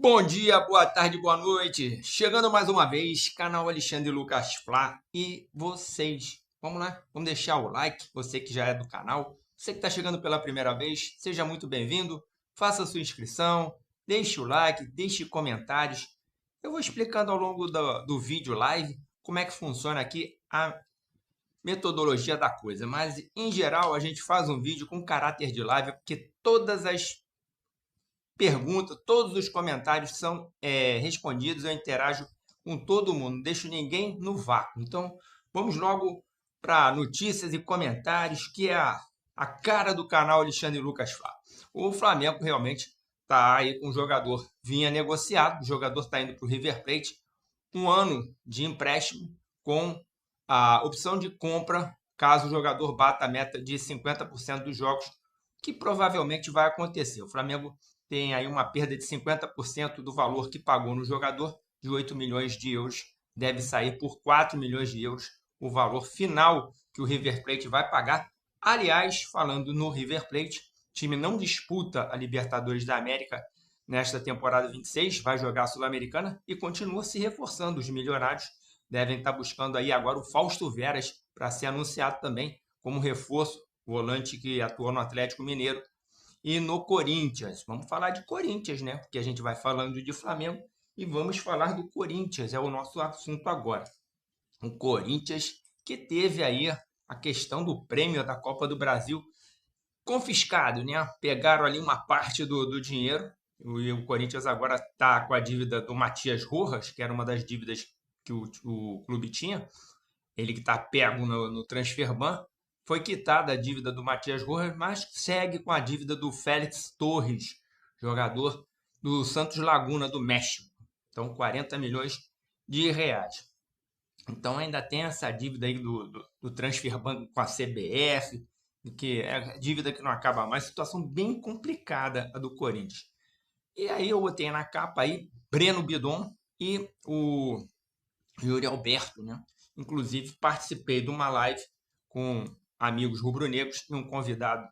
Bom dia, boa tarde, boa noite. Chegando mais uma vez, canal Alexandre Lucas Flá e vocês. Vamos lá, vamos deixar o like, você que já é do canal. Você que está chegando pela primeira vez, seja muito bem-vindo. Faça a sua inscrição, deixe o like, deixe comentários. Eu vou explicando ao longo do vídeo live como é que funciona aqui a metodologia da coisa. Mas, em geral, a gente faz um vídeo com caráter de live, porque todas as pergunta, todos os comentários são respondidos, eu interajo com todo mundo, não deixo ninguém no vácuo. Então, vamos logo para notícias e comentários, que é a cara do canal Alexandre Lucas Flá. O Flamengo realmente está aí com um jogador, vinha negociado, o jogador está indo para o River Plate, um ano de empréstimo com a opção de compra caso o jogador bata a meta de 50% dos jogos, que provavelmente vai acontecer. O Flamengo tem aí uma perda de 50% do valor que pagou no jogador, de 8 milhões de euros, deve sair por 4 milhões de euros o valor final que o River Plate vai pagar. Aliás, falando no River Plate, o time não disputa a Libertadores da América nesta temporada 26, vai jogar a Sul-Americana e continua se reforçando. Os milionários devem estar buscando aí agora o Fausto Veras para ser anunciado também como reforço, volante que atuou no Atlético Mineiro e no Corinthians. Vamos falar de Corinthians, né? Porque a gente vai falando de Flamengo e vamos falar do Corinthians, é o nosso assunto agora. O Corinthians que teve aí a questão do prêmio da Copa do Brasil confiscado, né? Pegaram ali uma parte do dinheiro e o Corinthians agora está com a dívida do Matias Rojas, que era uma das dívidas que o clube tinha, ele que está pego no Transferban, foi quitada a dívida do Matias Rojas, mas segue com a dívida do Félix Torres, jogador do Santos Laguna do México. Então, 40 milhões de reais. Então, ainda tem essa dívida aí do Transferban com a CBF, que é dívida que não acaba mais. Situação bem complicada a do Corinthians. E aí eu botei na capa aí Breno Bidon e o Yuri Alberto, né? Inclusive, participei de uma live com amigos rubro-negros e um convidado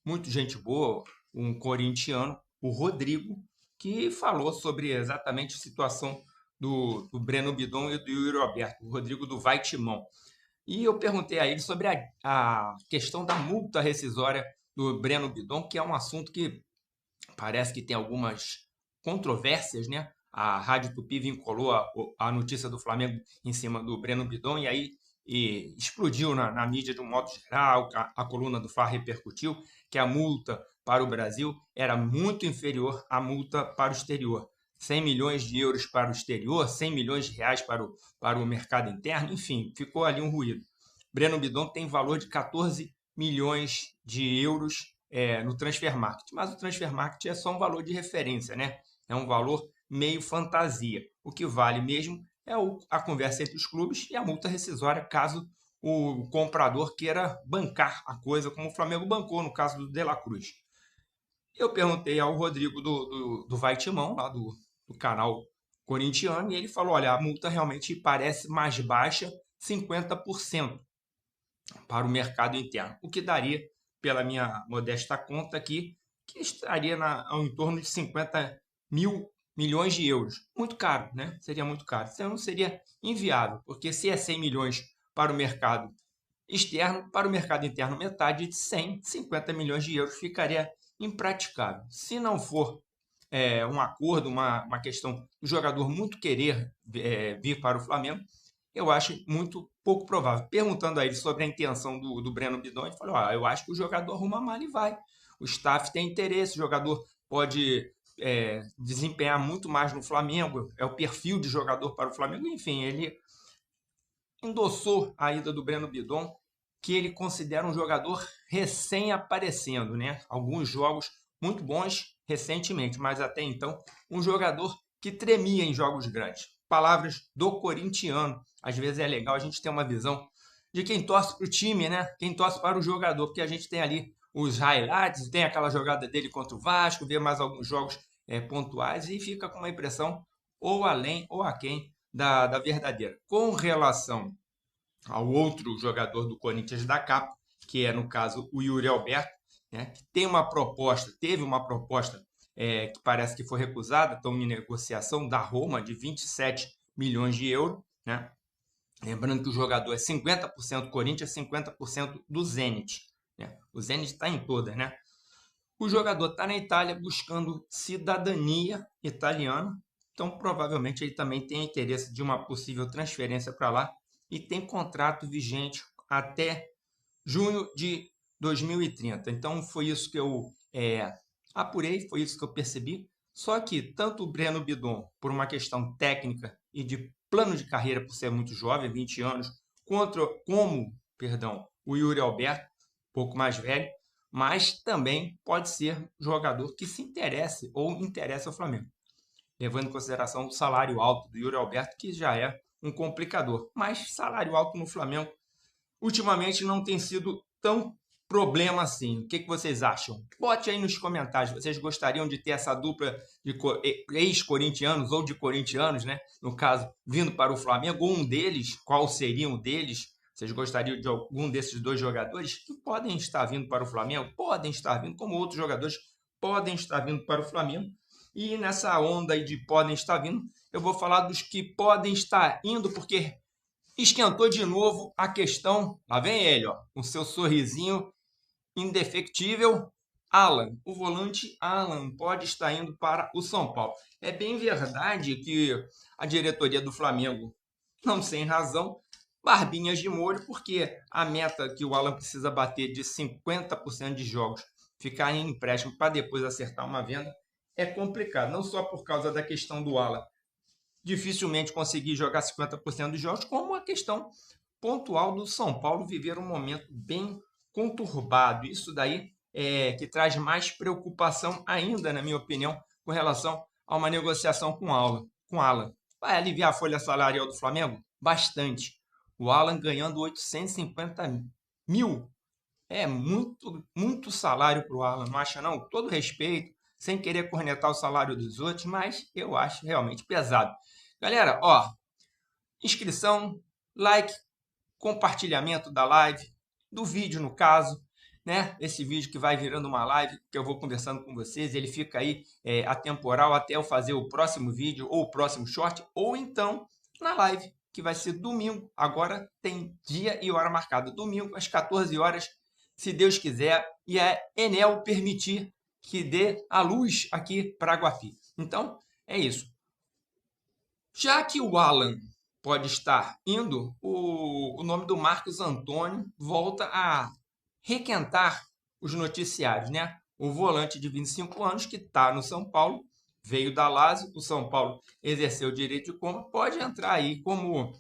muito gente boa, um corintiano, o Rodrigo, que falou sobre exatamente a situação do Breno Bidon e do Yuri Alberto, o Rodrigo do Vai Timão. E eu perguntei a ele sobre a questão da multa rescisória do Breno Bidon, que é um assunto que parece que tem algumas controvérsias, né? A Rádio Tupi vinculou a notícia do Flamengo em cima do Breno Bidon e explodiu na mídia de um modo geral, a coluna do Fla repercutiu que a multa para o Brasil era muito inferior à multa para o exterior. 100 milhões de euros para o exterior, 100 milhões de reais para o mercado interno, enfim, ficou ali um ruído. Breno Bidon tem valor de 14 milhões de euros no Transfer Market. Mas o Transfer Market é só um valor de referência, né? É um valor meio fantasia. O que vale mesmo é a conversa entre os clubes e a multa rescisória, caso o comprador queira bancar a coisa, como o Flamengo bancou no caso do De La Cruz. Eu perguntei ao Rodrigo do Vai Timão, lá do canal corintiano, e ele falou: olha, a multa realmente parece mais baixa, 50% para o mercado interno, o que daria, pela minha modesta conta aqui, que estaria ao entorno de 50 mil milhões de euros. Muito caro, né? Seria muito caro. Então não seria inviável, porque se é 100 milhões para o mercado externo, para o mercado interno metade de 100, 50 milhões de euros ficaria impraticável. Se não for um acordo, uma questão do jogador muito querer vir para o Flamengo, eu acho muito pouco provável. Perguntando a ele sobre a intenção do Breno Bidon, ele falou: eu acho que o jogador arruma mal e vai. O staff tem interesse, o jogador pode desempenhar muito mais no Flamengo, é o perfil de jogador para o Flamengo. Enfim, ele endossou a ida do Breno Bidon, que ele considera um jogador recém-aparecendo, né? Alguns jogos muito bons recentemente, mas até então um jogador que tremia em jogos grandes. Palavras do corintiano. Às vezes é legal a gente ter uma visão de quem torce para o time, né? Quem torce para o jogador, porque a gente tem ali os highlights, tem aquela jogada dele contra o Vasco, vê mais alguns jogos pontuais e fica com uma impressão ou além ou aquém da verdadeira. Com relação ao outro jogador do Corinthians da capa, que é, no caso, o Yuri Alberto, né, que tem uma proposta, teve uma proposta que parece que foi recusada, estão em negociação da Roma de 27 milhões de euros, né? Lembrando que o jogador é 50% Corinthians, 50% do Zenit, né? O Zenit está em todas, né? O jogador está na Itália buscando cidadania italiana, então provavelmente ele também tem interesse de uma possível transferência para lá e tem contrato vigente até junho de 2030. Então foi isso que eu apurei, foi isso que eu percebi. Só que tanto o Breno Bidon, por uma questão técnica e de plano de carreira, por ser muito jovem, 20 anos, o Yuri Alberto, pouco mais velho, mas também pode ser jogador que se interesse ou interessa ao Flamengo, levando em consideração o salário alto do Yuri Alberto, que já é um complicador. Mas salário alto no Flamengo, ultimamente, não tem sido tão problema assim. O que vocês acham? Bote aí nos comentários. Vocês gostariam de ter essa dupla de ex-corintianos ou de corintianos, né? No caso, vindo para o Flamengo, ou um deles, qual seria um deles? Vocês gostariam de algum desses dois jogadores que podem estar vindo para o Flamengo? Podem estar vindo, como outros jogadores podem estar vindo para o Flamengo. E nessa onda aí de podem estar vindo, eu vou falar dos que podem estar indo, porque esquentou de novo a questão. Lá vem ele, ó, com seu sorrisinho indefectível. Alan, o volante Alan pode estar indo para o São Paulo. É bem verdade que a diretoria do Flamengo, não sem razão, barbinhas de molho, porque a meta que o Alan precisa bater de 50% de jogos, ficar em empréstimo para depois acertar uma venda, é complicado. Não só por causa da questão do Alan dificilmente conseguir jogar 50% dos jogos, como a questão pontual do São Paulo viver um momento bem conturbado. Isso daí é que traz mais preocupação ainda, na minha opinião, com relação a uma negociação com Alan. Vai aliviar a folha salarial do Flamengo? Bastante. O Alan ganhando 850 mil. É muito salário para o Alan, não acha não? Todo respeito, sem querer cornetar o salário dos outros, mas eu acho realmente pesado. Galera, ó, inscrição, like, compartilhamento da live, do vídeo no caso, né? Esse vídeo que vai virando uma live, que eu vou conversando com vocês, ele fica aí atemporal até eu fazer o próximo vídeo, ou o próximo short, ou então na live, que vai ser domingo. Agora tem dia e hora marcada, domingo às 14 horas, se Deus quiser, e a Enel permitir que dê a luz aqui para Aguafi. Então, é isso. Já que o Alan pode estar indo, o nome do Marcos Antônio volta a requentar os noticiários, né? O volante de 25 anos que está no São Paulo, veio da Lazio, o São Paulo exerceu o direito de compra, pode entrar aí como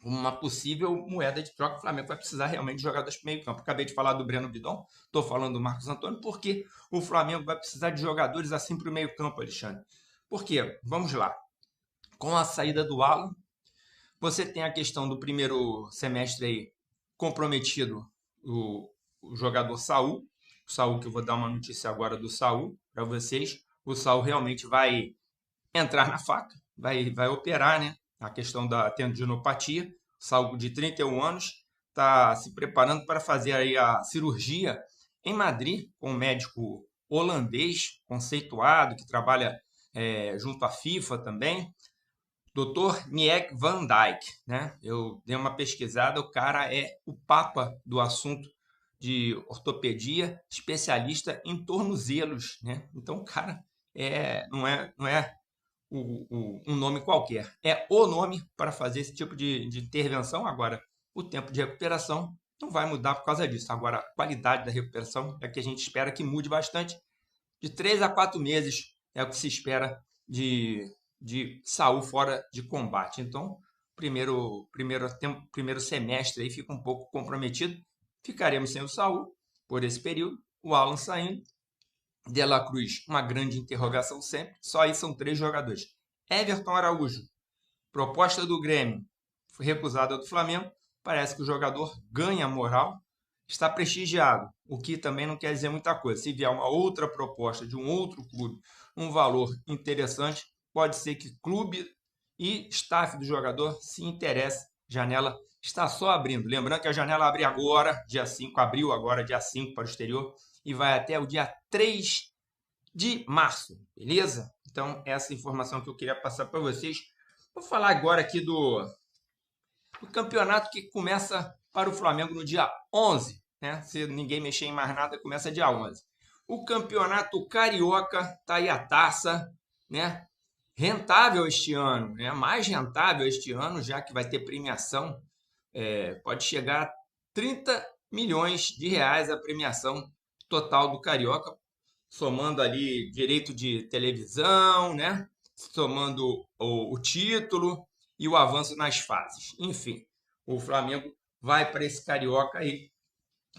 uma possível moeda de troca. O Flamengo vai precisar realmente de jogadores para o meio campo. Acabei de falar do Breno Bidon, estou falando do Marcos Antônio, porque o Flamengo vai precisar de jogadores assim para o meio campo, Alexandre. Por quê? Vamos lá. Com a saída do Alan, você tem a questão do primeiro semestre aí comprometido o jogador Saul. O Saul, que eu vou dar uma notícia agora do Saul para vocês. O Saul realmente vai entrar na faca, vai operar, né? A questão da tendinopatia. O Saul, de 31 anos, está se preparando para fazer aí a cirurgia em Madrid com um médico holandês conceituado que trabalha junto à FIFA também. Dr. Miek van Dijk, né? Eu dei uma pesquisada, o cara é o papa do assunto de ortopedia, especialista em tornozelos, né? Então o cara não é um nome qualquer, é o nome para fazer esse tipo de intervenção. Agora, o tempo de recuperação não vai mudar por causa disso. Agora, a qualidade da recuperação é que a gente espera que mude bastante. De 3 a 4 meses é o que se espera de Saul fora de combate. Então, primeiro semestre aí fica um pouco comprometido. Ficaremos sem o Saul por esse período. O Alan saindo. De La Cruz, uma grande interrogação sempre. Só aí são 3 jogadores. Everton Araújo, proposta do Grêmio, foi recusada do Flamengo. Parece que o jogador ganha moral. Está prestigiado, o que também não quer dizer muita coisa. Se vier uma outra proposta de um outro clube, um valor interessante, pode ser que clube e staff do jogador se interesse. Janela está só abrindo. Lembrando que a janela abre agora, dia 5, abriu agora, dia 5 para o exterior, e vai até o dia 3 de março, beleza? Então, essa informação que eu queria passar para vocês. Vou falar agora aqui do campeonato que começa para o Flamengo no dia 11, né? Se ninguém mexer em mais nada, começa dia 11. O campeonato carioca tá aí a taça, né? Rentável este ano, né? Mais rentável este ano, já que vai ter premiação. Pode chegar a 30 milhões de reais a premiação total do carioca, somando ali direito de televisão, né? Somando o título e o avanço nas fases. Enfim, o Flamengo vai para esse carioca aí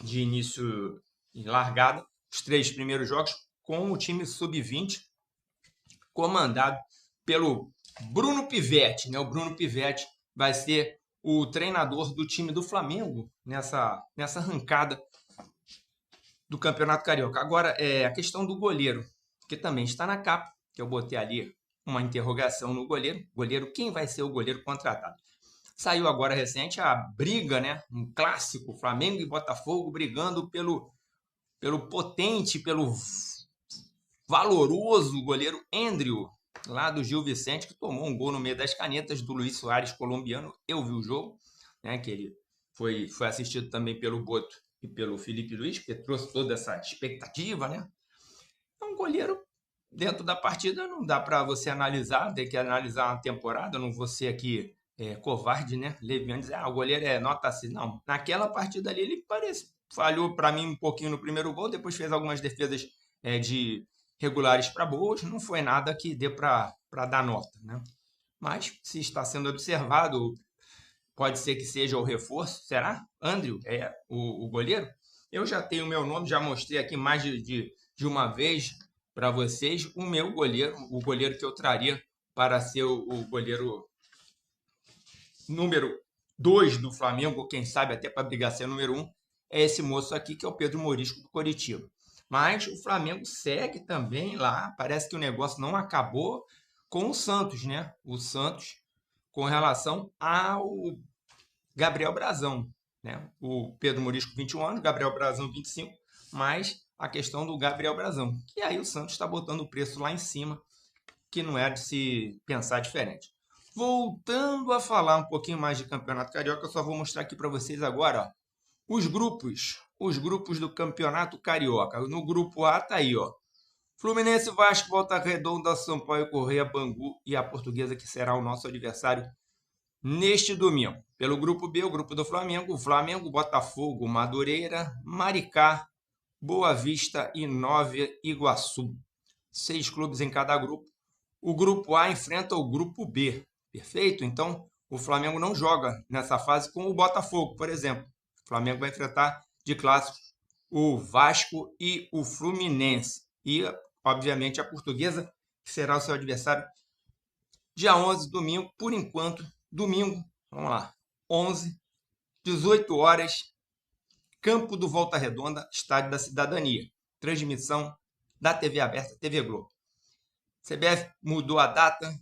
de início e largada, os 3 primeiros jogos com o time sub-20 comandado pelo Bruno Pivetti, né? O Bruno Pivetti vai ser o treinador do time do Flamengo nessa arrancada do Campeonato Carioca. Agora, a questão do goleiro, que também está na capa, que eu botei ali uma interrogação no goleiro. Goleiro, quem vai ser o goleiro contratado? Saiu agora recente a briga, né? Um clássico, Flamengo e Botafogo brigando pelo potente, pelo valoroso goleiro Andrew, lá do Gil Vicente, que tomou um gol no meio das canetas do Luiz Soares, colombiano. Eu vi o jogo, né? Que ele foi assistido também pelo Boto e pelo Felipe Luiz, que trouxe toda essa expectativa, né? É um goleiro dentro da partida, não dá para você analisar, tem que analisar uma temporada, não vou ser aqui covarde, né? Leviano dizer, o goleiro é nota assim. Não, naquela partida ali ele falhou para mim um pouquinho no primeiro gol, depois fez algumas defesas de regulares para boas, não foi nada que dê para dar nota, né? Mas se está sendo observado, pode ser que seja o reforço. Será? Andrew é o goleiro? Eu já tenho o meu nome, já mostrei aqui mais de uma vez para vocês o meu goleiro, o goleiro que eu traria para ser o goleiro número 2 do Flamengo, ou quem sabe até para brigar ser número 1, é esse moço aqui, que é o Pedro Morisco do Coritiba. Mas o Flamengo segue também lá, parece que o negócio não acabou com o Santos, né? O Santos, com relação ao Gabriel Brazão, né? O Pedro Morisco, 21 anos, Gabriel Brazão, 25, mas a questão do Gabriel Brazão. E aí o Santos está botando o preço lá em cima, que não é de se pensar diferente. Voltando a falar um pouquinho mais de Campeonato Carioca, eu só vou mostrar aqui para vocês agora, ó, os grupos do Campeonato Carioca. No grupo A tá aí, ó. Fluminense, Vasco, Volta Redonda, Sampaio Corrêa, Bangu e a Portuguesa, que será o nosso adversário neste domingo. Pelo grupo B, o grupo do Flamengo, Botafogo, Madureira, Maricá, Boa Vista e Nova Iguaçu. 6 clubes em cada grupo. O grupo A enfrenta o grupo B. Perfeito? Então, o Flamengo não joga nessa fase com o Botafogo, por exemplo. O Flamengo vai enfrentar de clássicos o Vasco e o Fluminense. E, obviamente, a Portuguesa, que será o seu adversário dia 11, domingo, por enquanto, domingo, vamos lá, 11, 18 horas, Campo do Volta Redonda, Estádio da Cidadania. Transmissão da TV aberta, TV Globo. CBF mudou a data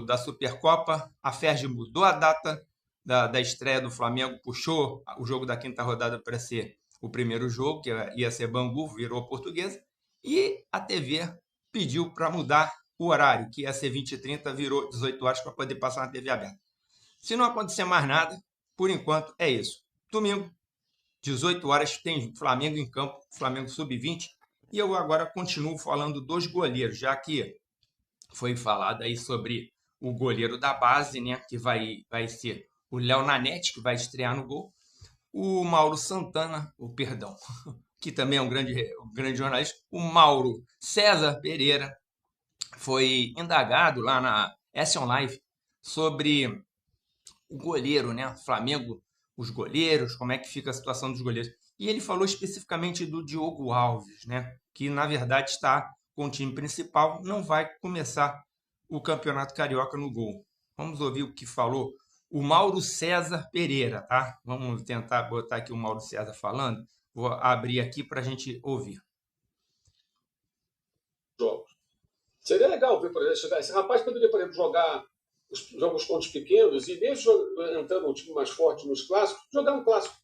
da Supercopa, a Ferg mudou a data da estreia do Flamengo, puxou o jogo da quinta rodada para ser o primeiro jogo, que ia ser Bangu, virou Portuguesa, e a TV pediu para mudar o horário, que ia ser 20h30, virou 18 horas para poder passar na TV aberta. Se não acontecer mais nada, por enquanto é isso. Domingo, 18 horas, tem Flamengo em campo, Flamengo sub-20, e eu agora continuo falando dos goleiros, já que foi falado aí sobre o goleiro da base, né, que vai ser o Léo Nanete, que vai estrear no gol, o Mauro Santana, que também é um grande jornalista, o Mauro César Pereira, foi indagado lá na Action Live sobre o goleiro, né, Flamengo, os goleiros, como é que fica a situação dos goleiros. E ele falou especificamente do Diogo Alves, né, que na verdade está com o time principal, não vai começar o Campeonato Carioca no gol. Vamos ouvir o que falou o Mauro César Pereira, tá? Vamos tentar botar aqui o Mauro César falando. Vou abrir aqui para a gente ouvir. Jogos. Seria legal ver, por exemplo, esse rapaz poderia, por exemplo, jogar os jogos contra os pequenos e mesmo entrando um time mais forte nos clássicos, jogar um clássico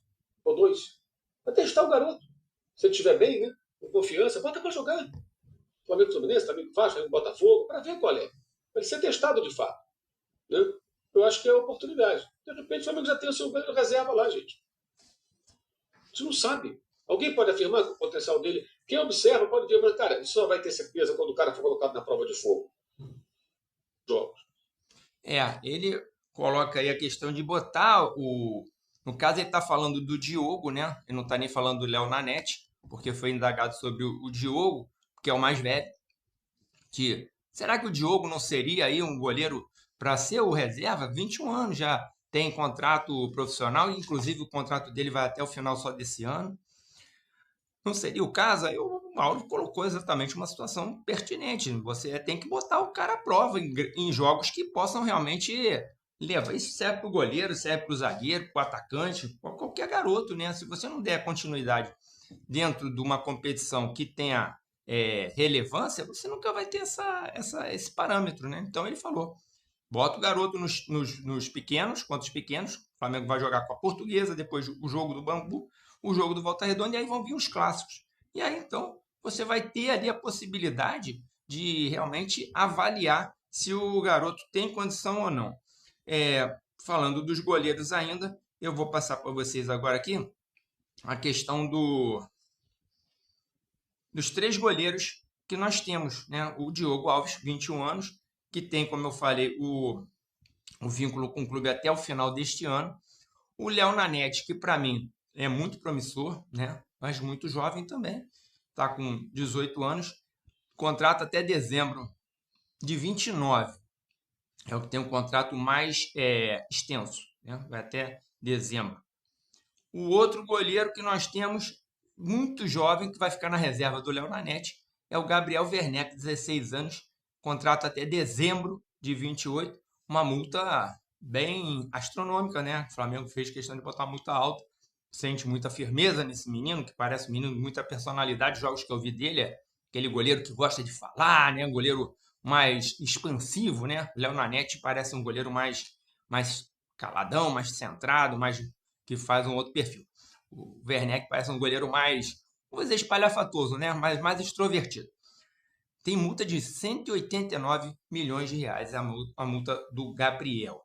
ou 2. Para testar o garoto. Se ele estiver bem, né? Com confiança, bota para jogar. Flamengo Fluminense, Flamengo Vasco, Flamengo Botafogo, para ver qual é. Para ele ser testado de fato. Né? Eu acho que é a oportunidade. De repente o Flamengo já tem o seu goleiro reserva lá, gente. Você não sabe. Alguém pode afirmar que o potencial dele. Quem observa pode dizer, mas, cara, isso só vai ter certeza quando o cara for colocado na prova de fogo. Jogos. Ele coloca aí a questão de botar o. No caso, ele está falando do Diogo, né? Ele não está nem falando do Léo Nanete, porque foi indagado sobre o Diogo, que é o mais velho. Que, será que o Diogo não seria aí um goleiro para ser o reserva? 21 anos já tem contrato profissional, inclusive o contrato dele vai até o final só desse ano. Não seria o caso? Aí o Mauro colocou exatamente uma situação pertinente. Você tem que botar o cara à prova em jogos que possam realmente levar. Isso serve para o goleiro, serve para o zagueiro, para o atacante, para qualquer garoto, né? Se você não der continuidade dentro de uma competição que tenha relevância, você nunca vai ter esse parâmetro, né? Então ele falou, bota o garoto nos pequenos, contra os pequenos, o Flamengo vai jogar com a Portuguesa, depois o jogo do Bangu, o jogo do Volta Redonda, e aí vão vir os clássicos. E aí, então, você vai ter ali a possibilidade de realmente avaliar se o garoto tem condição ou não. Falando dos goleiros ainda, eu vou passar para vocês agora aqui a questão dos 3 goleiros que nós temos, né? O Diogo Alves, 21 anos, que tem, como eu falei, o vínculo com o clube até o final deste ano. O Léo Nanete, que para mim é muito promissor, né? Mas muito jovem também. Está com 18 anos. Contrato até dezembro de 29. É o que tem um contrato mais extenso, né? Vai até dezembro. O outro goleiro que nós temos, muito jovem, que vai ficar na reserva do Léo Nanete, é o Gabriel Werneck, 16 anos. Contrato até dezembro de 28. Uma multa bem astronômica, né? O Flamengo fez questão de botar uma multa alta. Sente muita firmeza nesse menino, que parece um menino de muita personalidade. Os jogos que eu vi dele é aquele goleiro que gosta de falar, né? Um goleiro mais expansivo, né? O Léo Nanete parece um goleiro mais caladão, mais centrado, mais que faz um outro perfil. O Werneck parece um goleiro mais, vamos dizer, espalhafatoso, né? Mais extrovertido. Tem multa de 189 milhões de reais, a multa do Gabriel.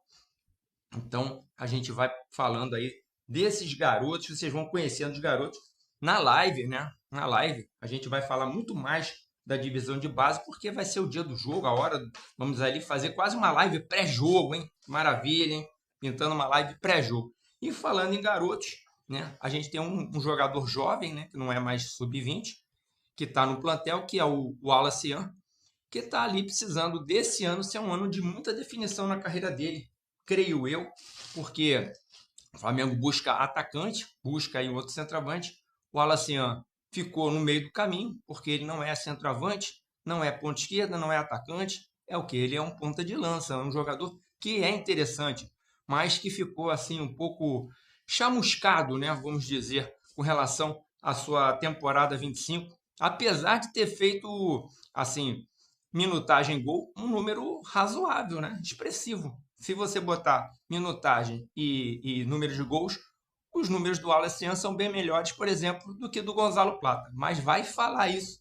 Então, a gente vai falando aí desses garotos, vocês vão conhecendo os garotos na live, né? Na live, a gente vai falar muito mais da divisão de base, porque vai ser o dia do jogo, a hora, vamos ali fazer quase uma live pré-jogo, hein? Maravilha, hein? Pintando uma live pré-jogo. E falando em garotos, né? A gente tem um jogador jovem, né? Que não é mais sub-20, que está no plantel, que é o Wallace Ian, que está ali precisando desse ano ser um ano de muita definição na carreira dele, creio eu, porque o Flamengo busca atacante, busca aí outro centroavante. O Wallace Ian ficou no meio do caminho, porque ele não é centroavante, não é ponta esquerda, não é atacante, é o que? Ele é um ponta de lança, é um jogador que é interessante, mas que ficou assim um pouco chamuscado, né, vamos dizer, com relação à sua temporada 25, apesar de ter feito, assim, minutagem gol, um número razoável, né, expressivo. Se você botar minutagem e número de gols, os números do Wallace Ian são bem melhores, por exemplo, do que do Gonzalo Plata. Mas vai falar isso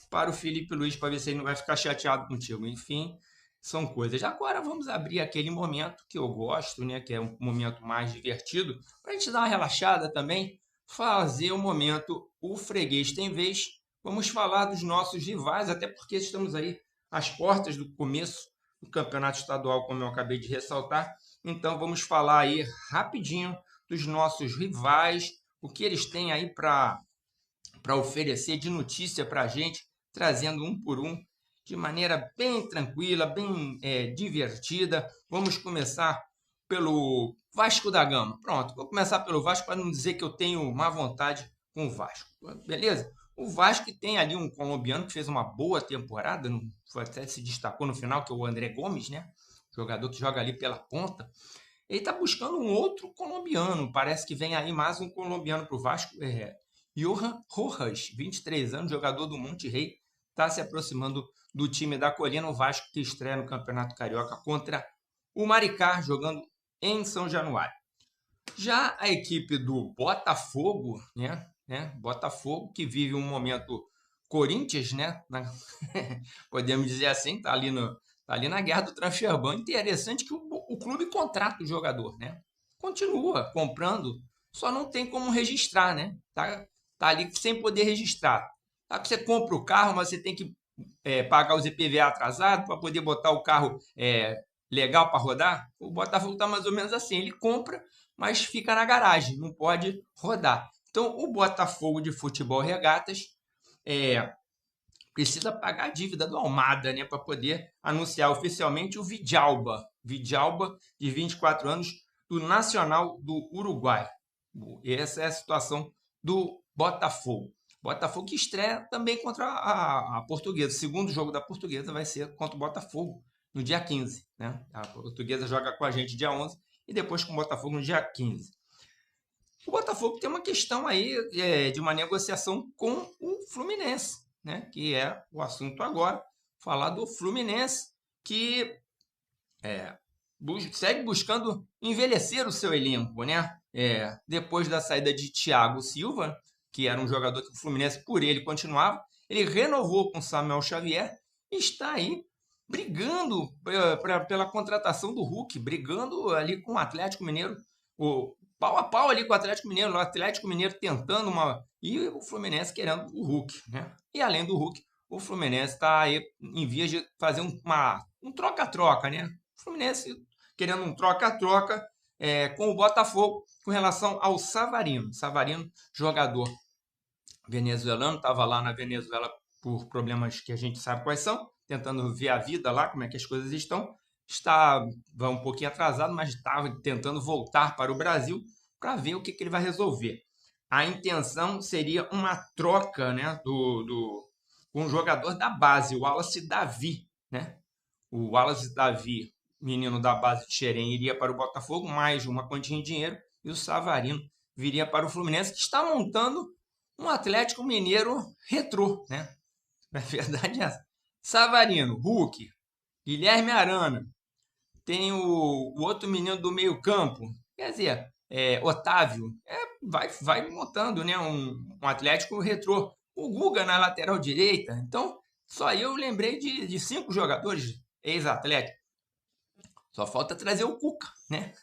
para o Felipe Luiz, para ver se ele não vai ficar chateado contigo. Enfim, são coisas. Agora vamos abrir aquele momento que eu gosto, né? Que é um momento mais divertido, para a gente dar uma relaxada também, fazer o momento O Freguês Tem Vez. Vamos falar dos nossos rivais, até porque estamos aí às portas do começo do campeonato estadual, como eu acabei de ressaltar. Então vamos falar aí rapidinho dos nossos rivais, o que eles têm aí para oferecer de notícia para a gente, trazendo um por um, de maneira bem tranquila, bem divertida. Vamos começar pelo Vasco da Gama. Pronto, vou começar pelo Vasco para não dizer que eu tenho má vontade com o Vasco. Beleza? O Vasco tem ali um colombiano que fez uma boa temporada, até se destacou no final, que é o André Gomes, né? Jogador que joga ali pela ponta. Ele está buscando um outro colombiano. Parece que vem aí mais um colombiano para o Vasco. Johan Rojas, 23 anos, jogador do Monte Rei, está se aproximando do time da Colina. O Vasco que estreia no Campeonato Carioca contra o Maricá, jogando em São Januário. Já a equipe do Botafogo, né? Botafogo, que vive um momento Corinthians, né? Podemos dizer assim, tá ali na guerra do transfer ban. Interessante que o clube contrata o jogador, né? Continua comprando, só não tem como registrar, né? Tá ali sem poder registrar. Tá que você compra o carro, mas você tem que pagar os IPVA atrasado para poder botar o carro legal para rodar. O Botafogo tá mais ou menos assim, ele compra, mas fica na garagem, não pode rodar. Então, o Botafogo de Futebol Regatas é, precisa pagar a dívida do Almada, né, para poder anunciar oficialmente o Vidalba. Vidalba, de 24 anos, do Nacional do Uruguai. Essa é a situação do Botafogo. Botafogo que estreia também contra a Portuguesa. O segundo jogo da Portuguesa vai ser contra o Botafogo no dia 15. Né? A Portuguesa joga com a gente dia 11 e depois com o Botafogo no dia 15. O Botafogo tem uma questão aí de uma negociação com o Fluminense, né? Que é o assunto agora, falar do Fluminense, que segue buscando envelhecer o seu elenco, né? Depois da saída de Thiago Silva, que era um jogador que o Fluminense, por ele, continuava, ele renovou com Samuel Xavier e está aí brigando pela contratação do Hulk, brigando ali com o Atlético Mineiro, pau a pau ali com o Atlético Mineiro, o Atlético Mineiro tentando e o Fluminense querendo o Hulk, né? E além do Hulk, o Fluminense está aí em vias de fazer um troca-troca, né? O Fluminense querendo um troca-troca com o Botafogo com relação ao Savarino. Savarino, jogador venezuelano, estava lá na Venezuela por problemas que a gente sabe quais são, tentando ver a vida lá, como é que as coisas estão. Vai um pouquinho atrasado, mas estava tentando voltar para o Brasil para ver o que ele vai resolver. A intenção seria uma troca, né, com um jogador da base, o Wallace Davi, né? O Wallace Davi, menino da base de Xerém, iria para o Botafogo, mais uma quantia em dinheiro, e o Savarino viria para o Fluminense, que está montando um Atlético Mineiro retrô, né? Na verdade é essa. Savarino, Hulk, Guilherme Arana, tem o outro menino do meio campo, quer dizer, Otávio, vai montando, né, um Atlético retrô. O Guga na lateral direita, então só eu lembrei de 5 jogadores ex-Atlético. Só falta trazer o Cuca, né?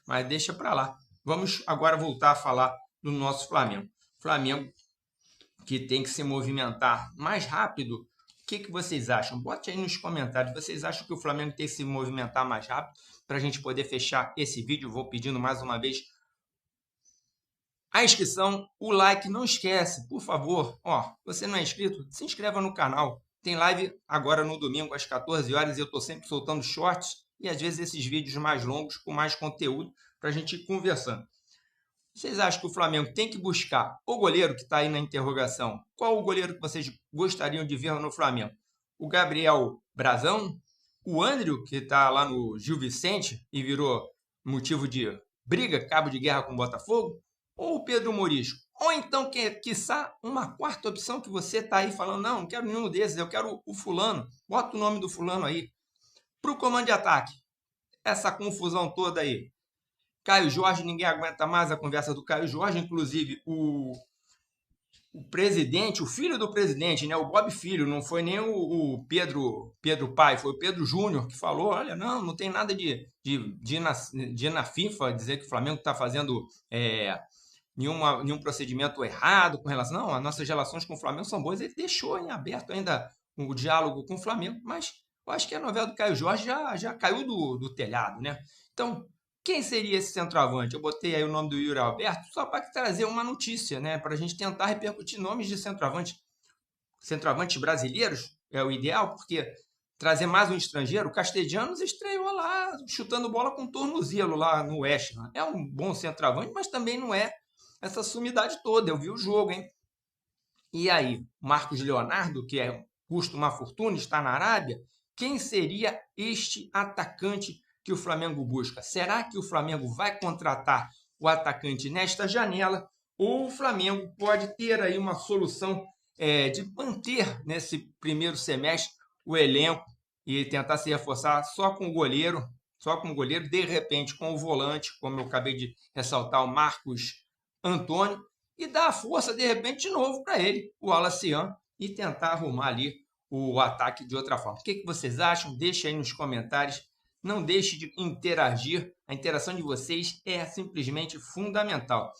Mas deixa para lá. Vamos agora voltar a falar do nosso Flamengo. Flamengo que tem que se movimentar mais rápido. O que vocês acham? Bote aí nos comentários. Vocês acham que o Flamengo tem que se movimentar mais rápido para a gente poder fechar esse vídeo? Vou pedindo mais uma vez a inscrição, o like. Não esquece, por favor. Você não é inscrito? Se inscreva no canal. Tem live agora no domingo às 14 horas e eu estou sempre soltando shorts e às vezes esses vídeos mais longos com mais conteúdo para a gente ir conversando. Vocês acham que o Flamengo tem que buscar o goleiro que está aí na interrogação? Qual o goleiro que vocês gostariam de ver no Flamengo? O Gabriel Brazão? O André, que está lá no Gil Vicente e virou motivo de briga, cabo de guerra com o Botafogo? Ou o Pedro Morisco? Ou então, quiçá, uma quarta opção que você está aí falando, não quero nenhum desses, eu quero o fulano. Bota o nome do fulano aí. Para o comando de ataque, essa confusão toda aí. Caio Jorge, ninguém aguenta mais a conversa do Caio Jorge, inclusive o presidente, o filho do presidente, né, o Bob Filho, não foi nem o Pedro pai, foi o Pedro Júnior que falou, olha, não tem nada de ir na FIFA dizer que o Flamengo está fazendo nenhum procedimento errado com relação, não, as nossas relações com o Flamengo são boas, ele deixou em aberto ainda o diálogo com o Flamengo, mas eu acho que a novela do Caio Jorge já caiu do telhado, né? Então, quem seria esse centroavante? Eu botei aí o nome do Yuri Alberto só para trazer uma notícia, né? Para a gente tentar repercutir nomes de centroavantes brasileiros é o ideal, porque trazer mais um estrangeiro, o Castellanos estreou lá, chutando bola com tornozelo lá no West Ham. É um bom centroavante, mas também não é essa sumidade toda. Eu vi o jogo, hein? E aí, Marcos Leonardo, que custa uma fortuna, está na Arábia. Quem seria este atacante que o Flamengo busca? Será que o Flamengo vai contratar o atacante nesta janela? Ou o Flamengo pode ter aí uma solução de manter nesse primeiro semestre o elenco e tentar se reforçar só com o goleiro, de repente com o volante, como eu acabei de ressaltar, o Marcos Antônio, e dar a força, de repente, de novo para ele, o Wallace, e tentar arrumar ali o ataque de outra forma. O que vocês acham? Deixe aí nos comentários. Não deixe de interagir. A interação de vocês é simplesmente fundamental.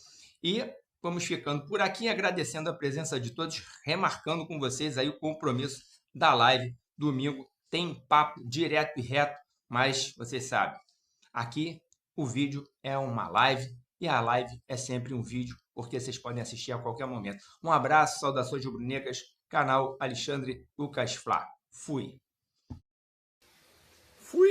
E vamos ficando por aqui, agradecendo a presença de todos, remarcando com vocês aí o compromisso da live. Domingo tem papo direto e reto, mas vocês sabem, aqui o vídeo é uma live e a live é sempre um vídeo, porque vocês podem assistir a qualquer momento. Um abraço, saudações rubro-negras, canal Alexandre Lucas Flá. Fui,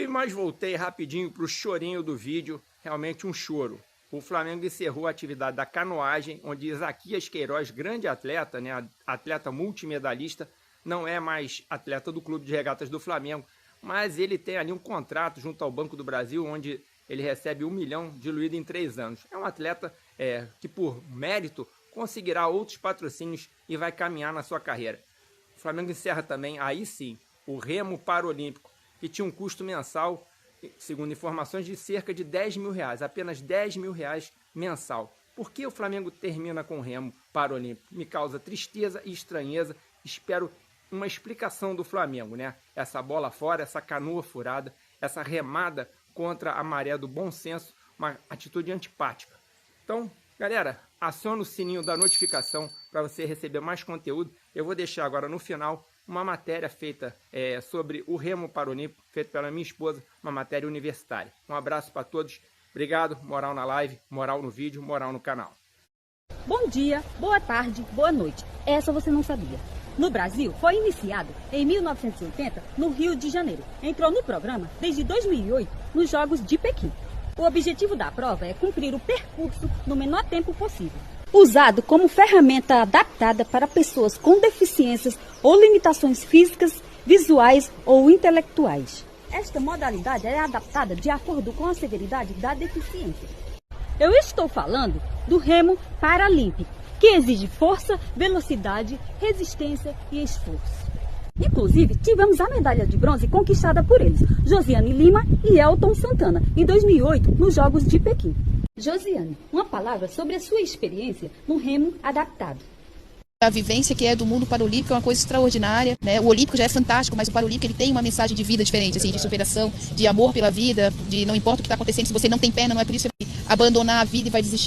mas voltei rapidinho para o chorinho do vídeo, realmente um choro. O Flamengo encerrou a atividade da canoagem, onde Isaquias Queiroz, grande atleta, né, atleta multimedalista, não é mais atleta do Clube de Regatas do Flamengo, mas ele tem ali um contrato junto ao Banco do Brasil, onde ele recebe 1 milhão diluído em 3 anos. É um atleta que, por mérito, conseguirá outros patrocínios e vai caminhar na sua carreira. O Flamengo encerra também, aí sim, o Remo Paralímpico, que tinha um custo mensal, segundo informações, de cerca de R$10 mil, apenas R$10 mil mensal. Por que o Flamengo termina com o Remo Paralímpico? Me causa tristeza e estranheza. Espero uma explicação do Flamengo, né? Essa bola fora, essa canoa furada, essa remada contra a maré do bom senso, uma atitude antipática. Então, galera, aciona o sininho da notificação para você receber mais conteúdo. Eu vou deixar agora no final uma matéria feita sobre o Remo Paralímpico, feita pela minha esposa, uma matéria universitária. Um abraço para todos. Obrigado, moral na live, moral no vídeo, moral no canal. Bom dia, boa tarde, boa noite. Essa você não sabia. No Brasil, foi iniciado em 1980, no Rio de Janeiro. Entrou no programa desde 2008, nos Jogos de Pequim. O objetivo da prova é cumprir o percurso no menor tempo possível. Usado como ferramenta adaptada para pessoas com deficiências ou limitações físicas, visuais ou intelectuais. Esta modalidade é adaptada de acordo com a severidade da deficiência. Eu estou falando do Remo Paralímpico, que exige força, velocidade, resistência e esforço. Inclusive, tivemos a medalha de bronze conquistada por eles, Josiane Lima e Elton Santana, em 2008, nos Jogos de Pequim. Josiane, uma palavra sobre a sua experiência no remo adaptado. A vivência que é do mundo paralímpico é uma coisa extraordinária, né? O olímpico já é fantástico, mas o paralímpico ele tem uma mensagem de vida diferente, assim, de superação, de amor pela vida, de não importa o que está acontecendo, se você não tem perna, não é por isso que você vai abandonar a vida e vai desistir